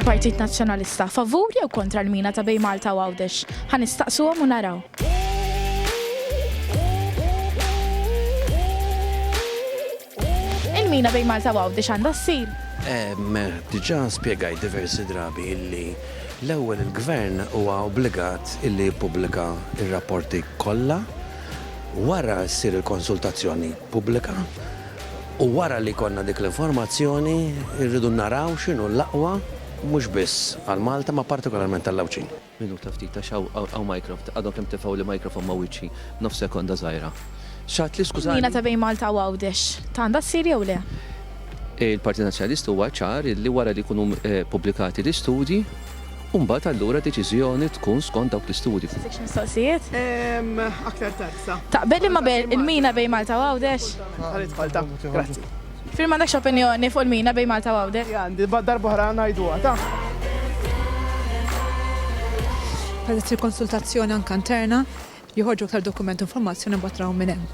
Partit Nazzjonalista favur jew kontra l-mina ta' bej Malta u Għawdex? Ħanistaqsuhom u naraw. Il-mina bej Malta u Għawdex għandha ssir? Diġà spjegaj diversi drabi illi l-ewwel il-gvern huwa obbligat illi jippubblika ir-rapporti kollha wara ssir il-konsultazzjoni pubblika u wara li konna dik l-informazzjoni irridu naraw x'inhu l-aqwa mhux biss għal Malta ma partikolarment għall-Lawċin. Minuta ftit għaw mikrofon, għadhom kemm tifgħu li mikrofon ma' wiċċi nof sekonda żgħira. Xat li skużani. Mina ta' bej Malta u Għawdex għandha ssir jew le? Il-Partit Nazzjonalista huwa ċar li wara li jkunu pubblikati l-istudji, mbagħad allura deċiżjoni tkun skont dawk l-istudji. Mistoqsijiet? Aktar tarsa. Taqbel imma il-mina bej Malta u Għawdex? Għalit falta. Grazzi. Firma m'għandekx opinjoni fuq il-mina bej Malta u Għawdex? Għandi darba ħra ngħiduha ta'. Għadet il-konsultazzjoni anka interna, joħorġu aktar dokument informazzjoni batraw minn hemm.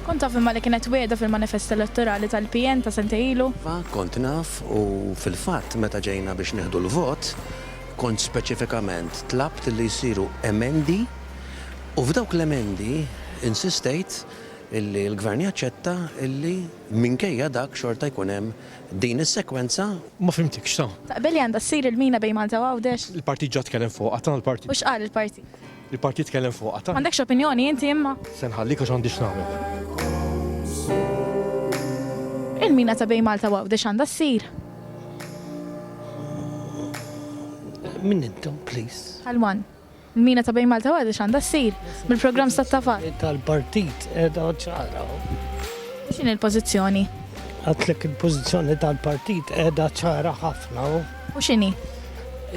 Kont taf imma li kienet wiegħda fil-manifest elettorali tal-PN ta' sentej ilu? Kont naf u fil-fatt meta ġejna biex nieħdu l-vot, kont speċifikament tlabt li jsiru emendi u f'dawk l-emendi insistejt illi l-gvern jaċċetta illi minkejja dak xorta jkun hemm din is-sekwenza. Ma fimtikx ta'. Taqbel li għandha ssir il-mina bej Malta u Għawdex? Il-partit ġa tkellem fuq għatan il-partit. U x'qal il-partit? Il-partit tkellem fuq għatan. M'għandekx opinjoni inti imma? Se nħallik għax għandix nagħmel. Il-mina ta' bej Malta u Għawdex għandha ssir? Min intom, please? Għalwan. Il-mina ta' bej Malta u Għawdex għandha ssir? Mill-programm tat-tafal. Tal-partit edha ċara. X'in il-pożizzjoni? Għatlek il-pozizjoni tal-partit edha ċara ħafna. U x'inhi?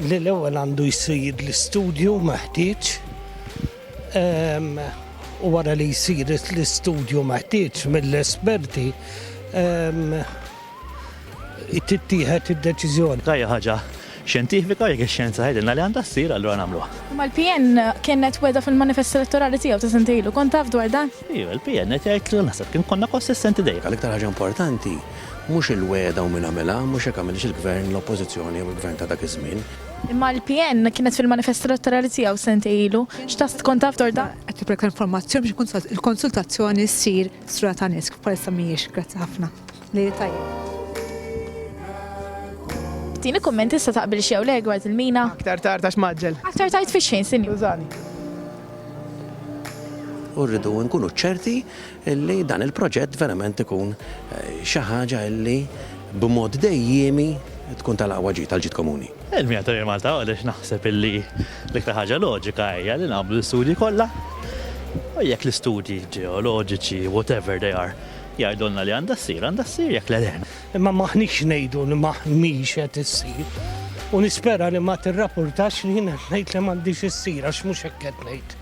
Li l-ewwel għandu jsir l-istudju meħtieġ. U wara li jsir l-istudju meħtieġ mill-esperti tittieħed id-deċiżjoni. Għajja ħaġa xjentifika jekk ix-xjenza ħedilna li għandha ssir allura nagħmluha. Ma l-PN kienet wiegħda fil-manifest elettorali tiegħu ta' sentej ilu, kont taf dwar dan? Iva, l-PN qed jgħid li naħseb kien konna konsistenti dejjem. L-iktar ħaġa importanti mhux il-weda u min għamilha, mhux hekk għamilx il-gvern, l-oppożizzjoni u l-gvern ta' dak iż-żmien. Imma l-PN kienet fil-manifest elettorali tiegħu sentej ilu, x'tast kont taf dwar dan? Qed tippreka informazzjoni biex il-konsultazzjoni ssir strura ta' nies bħalissa mhijiex, grazzi ħafna. Li tajjeb. Tini kummenti issa taqbel xi jew le dwar il-mina? Aktar tarta x'maġġel. Aktar tajt fix-xejn, sinju. Użani. U rridu nkunu ċerti illi dan il-proġett verament ikun xi ħaġa illi b'mod dejjemi tkun tal-aqwa ġid tal-ġid komuni. Il-mija ta' Malta għaliex naħseb illi l-iktar ħaġa loġika hija li nagħmlu l-istudji kollha. U jekk l-istudji ġeoloġiċi, whatever they are, jgħidulna li għandha ssir jekk l-għeden. Imma maħniex ngħidu li maħniex qed issir. U nispera li ma tirrapportax li jien qed ngħid li m'għandix issir għax mhux hekk qed ngħid.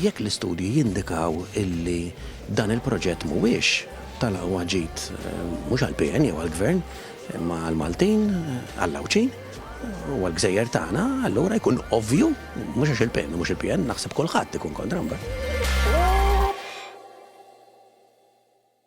Jekk l-istudji jindikaw illi dan il-proġett mhuwiex tal-aqwa ġid mhux għall-PN jew għall-Gvern, imma għall-Maltin, għall-Lawċin u għall-Gżejjer tagħna, allura jkun ovvju mhux għax il-PN mhux il-PN naħseb kulħadd ikun kontra mbagħad.